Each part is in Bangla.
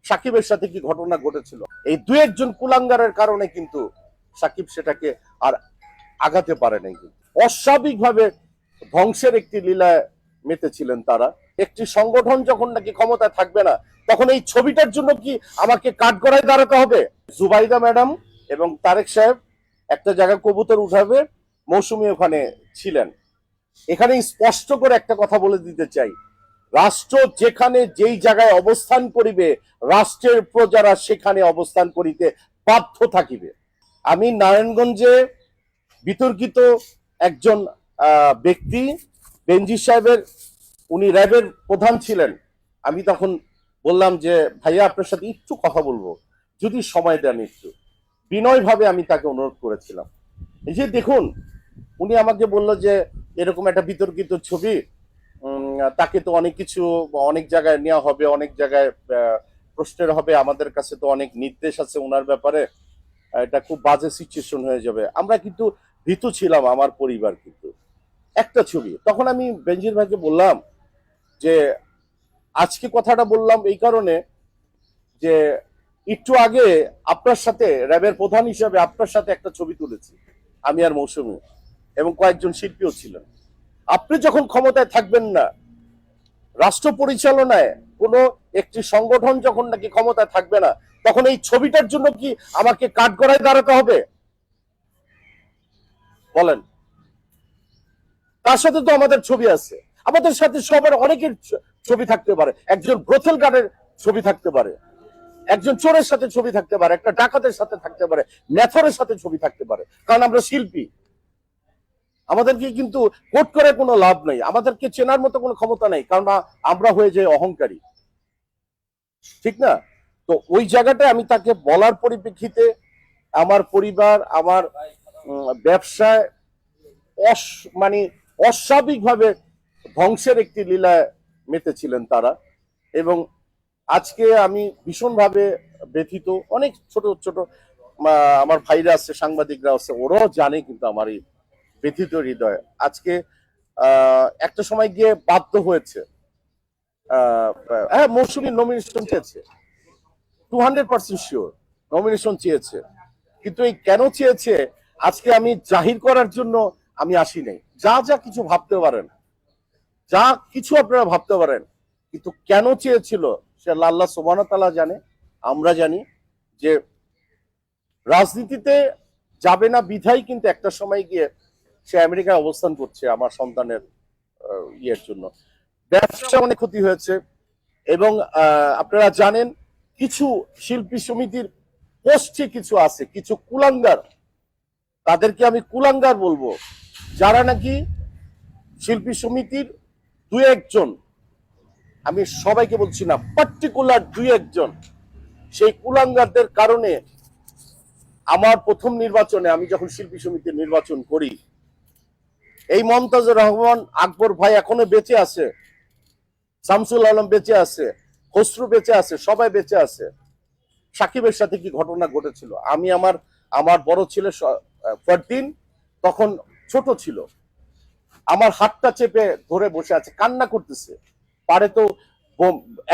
সাকিবের সাথে কি ঘটনা ঘটেছিল, এই দু একজন কুলাঙ্গারের কারণে কিন্তু সাকিব সেটাকে আর আগাতে পারে নাই। কিন্তু অস্বাভাবিকভাবে ধ্বংসের একটি লীলায় মেতেছিলেন তারা। একটি সংগঠন যখন নাকি ক্ষমতায় থাকবে না, তখন এই ছবিটার জন্য কি আমাকে কাঠগড়ায় দাঁড়াতে হবে? জুবাইদা ম্যাডাম এবং তারেক সাহেব একটা জায়গায় কবুতর উঠাবে, মৌসুমী ওখানে ছিলেন। এখানে স্পষ্ট করে একটা কথা বলে দিতে চাই, রাষ্ট্র যেখানে যেই জায়গায় অবস্থান করিবে, রাষ্ট্রের প্রজারা সেখানে অবস্থান করিতে বাধ্য থাকিবে। আমি নারায়ণগঞ্জে বিতর্কিত একজন ব্যক্তি বেনজির সাহেবের, উনি র্যাবের প্রধান ছিলেন। আমি তখন বললাম যে ভাইয়া আপনার সাথে একটু কথা বলবো, যদি সময় দেন একটু। বিনয়ভাবে আমি তাকে অনুরোধ করেছিলাম। এই যে দেখুন, উনি আমাকে বলল যে এরকম একটা বিতর্কিত ছবি, তাকে তো অনেক কিছু অনেক জায়গায় নেওয়া হবে, অনেক জায়গায় প্রশ্নের হবে, আমাদের কাছে তো অনেক নির্দেশ আছে ওনার ব্যাপারে, এটা খুব বাজে সিচুয়েশন হয়ে যাবে। আমরা কিন্তু ভীতু ছিলাম, আমার পরিবার কিন্তু। একটা ছবি, তখন আমি বেনজির ভাইকে বললাম যে আজকে কথাটা বললাম এই কারণে যে একটু আগে আপনার সাথে র্যাবের প্রধান হিসাবে আপনার সাথে একটা ছবি তুলেছি আমি আর মৌসুমী, এবং কয়েকজন শিল্পীও ছিলেন। আপনি যখন ক্ষমতায় থাকবেন না, রাষ্ট্র পরিচালনায় কোনো একটি সংগঠন যখন নাকি ক্ষমতায় থাকবে না, তখন এই ছবিটার জন্য কি আমাকে কাঠগড়ায় দাঁড়াতে হবে? বলেন। তার সাথে তো আমাদের ছবি আছে, আমাদের সাথে সবার অনেকের ছবি থাকতে পারে, একজন ব্রথেল গার্ডের ছবি থাকতে পারে, একজন চোরের সাথে ছবি থাকতে পারে, একটা ডাকাতের সাথে থাকতে পারে, ম্যাথরের সাথে ছবি থাকতে পারে, কারণ আমরা শিল্পী। আমাদেরকে কিন্তু কোট করে কোনো লাভ নেই, আমাদেরকে চেনার মতো কোনো ক্ষমতা নেই, কারণ আমরা হয়ে যাই অহংকারী, ঠিক না? তো ওই জায়গাটায় আমি তাকে বলার পরিপ্রেক্ষিতে আমার পরিবার, আমার ব্যবসায় মানে অস্বাভাবিকভাবে ধ্বংসের একটি লীলায় মেতেছিলেন তারা। এবং আজকে আমি ভীষণভাবে ব্যথিত। অনেক ছোট ছোট আমার ভাইরা আছে, সাংবাদিকরা আছে, ওরাও জানে কিন্তু আমার এই ব্যথিত হৃদয়। আজকে একটা সময় গিয়ে বাধ্য হয়েছে, হ্যাঁ মৌসুমী নমিনেশন চেয়েছে, 200% শিওর নমিনেশন চেয়েছে, কিন্তু এই কেন চেয়েছে আজকে আমি জাহির করার জন্য আমি আসি নাই। যা যা কিছু ভাবতে পারেন, যা কিছু আপনারা ভাবতে পারেন, কিন্তু কেন চেয়েছিল সে আল্লাহ সুবহানাহু ওয়া তাআলা জানে, আমরা জানি। যে রাজনীতিতে যাবে না বিধায় কিন্তু একটা সময় গিয়ে সে আমেরিকায় অবস্থান করছে আমার সন্তানের ইয়ের জন্য। ব্যবসা অনেক ক্ষতি হয়েছে। এবং আপনারা জানেন কিছু শিল্পী সমিতির পোস্টে কিছু আছে, কিছু কুলাঙ্গার, তাদেরকে আমি কুলাঙ্গার বলবো, যারা নাকি শিল্পী সমিতির দুই একজন, আমি সবাইকে বলছি না, পার্টিকুলার দুই একজন, সেই কুলাঙ্গারদের কারণে আমার প্রথম নির্বাচনে আমি যখন শিল্পী সমিতির নির্বাচন করি, এই মমতাজুর রহমান আকবর ভাই এখনো বেঁচে আছে, শামসুল আলম বেঁচে আছে, খসরু বেঁচে আছে, সবাই বেঁচে আছে। সাকিবের সাথে কি ঘটনা ঘটেছিল, আমি আমার বড় ছেলে ফারদিন তখন ছোট ছিল, আমার হাতটা চেপে ধরে বসে আছে, কান্না করতেছে, পারে তো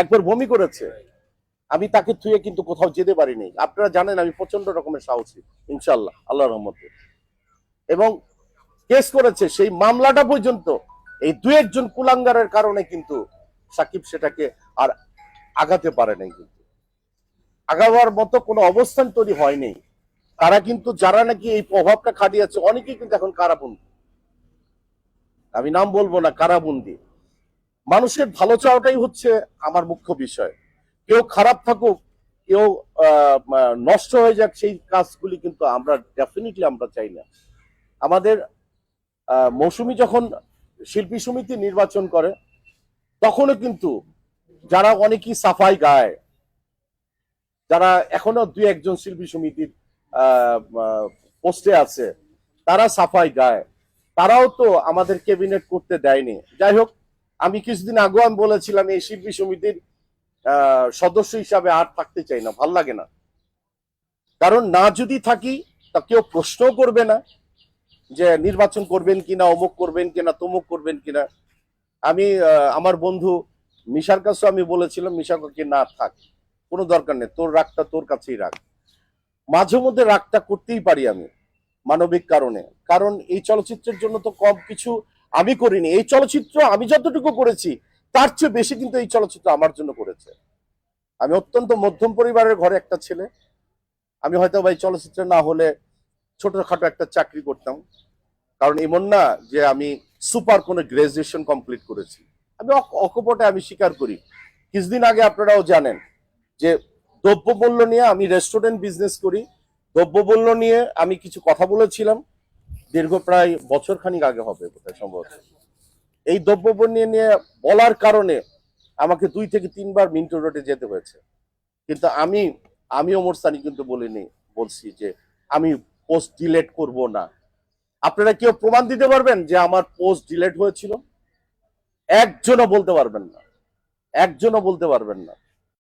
একবার বমি করেছে। আমি তাকে থুয়ে কিন্তু কোথাও যেতে পারিনি। আপনারা জানেন আমি প্রচন্ড রকমের সাহসী, ইনশাল্লাহ আল্লাহর রহমতে। এবং কেস করেছে, সেই মামলাটা পর্যন্ত এই দু একজন কুলাঙ্গারের কারণে কিন্তু সাকিব সেটাকে আর আগাতে পারে নাই। কিন্তু আগাবার মতো কোনো অবস্থান তৈরি হয়নি। তারা কিন্তু যারা নাকি এই প্রভাবটা খাটিয়েছে, অনেকেই কিন্তু এখন কারাবন্দী, আমি নাম বলবো না, কারাবন্দী। মানুষের ভালো চাওয়াটাই হচ্ছে আমার মুখ্য বিষয়। কেউ খারাপ থাকুক, কেউ নষ্ট হয়ে যাক, সেই কাজগুলি কিন্তু আমরা ডেফিনেটলি আমরা চাই না। আমাদের মৌসুমী যখন শিল্পী সমিতি নির্বাচন করে, তখনও কিন্তু যারা অনেকেই সাফাই গায়, যারা এখনো দুই একজন শিল্পী সমিতির পোস্টে আছে, তারা সাফাই গায়, তারাও তো আমাদের ক্যাবিনেট করতে দেয়নি। যাই হোক, আমি কিছুদিন আগেও আমি বলেছিলাম এই শিল্পী সমিতির সদস্য হিসাবে আর থাকতে চাই না, ভাল লাগে না। কারণ না যদি থাকি তা কেউ প্রশ্নও করবে না যে নির্বাচন করবেন কিনা, অমুক করবেন কিনা, তমুক করবেন কিনা। আমি আমার বন্ধু মিশার কাছেও আমি বলেছিলাম, মিশাকে না থাক, কোনো দরকার নেই, তোর রাগটা তোর কাছেই রাখ। মাঝে মধ্যে রাগটা করতেই পারি আমি, মানবিক কারণে। কারণ এই চলচ্চিত্রের জন্য তো কম কিছু আমি করিনি। এই চলচ্চিত্র আমি যতটুকু করেছি তার চেয়ে বেশি কিন্তু এই চলচ্চিত্র আমার জন্য করেছে। আমি অত্যন্ত মধ্যম পরিবারের ঘরে একটা ছেলে। আমি হয়তো ভাই চলচ্চিত্রে না হলে ছোটখাটো একটা চাকরি করতাম। কারণ এমন না যে আমি সুপার কোনো গ্রাজুয়েশন কমপ্লিট করেছি। আমি অকপটে আমি স্বীকার করি। কিছুদিন আগে আপনারাও জানেন যে দ্রব্যমূল্য নিয়ে আমি রেস্টুরেন্ট বিজনেস করি। দ্রব্যমূল্য নিয়ে আমি কিছু কথা বলেছিলাম দীর্ঘ প্রায় বছর খানিক আগে হবে বোধহয় সম্ভবত। এই দ্রব্যমূল্য নিয়ে বলার কারণে আমাকে 2 থেকে 3 বার মিন্টো রোডে যেতে হয়েছে। কিন্তু আমি ওমর সানি কিন্তু বলিনি, বলছি যে আমি পোস্ট ডিলেট করব না। আপনারা কেউ প্রমাণ দিতে পারবেন যে আমার পোস্ট ডিলেট হয়েছিল? একজনও বলতে পারবেন না, একজনও বলতে পারবেন না।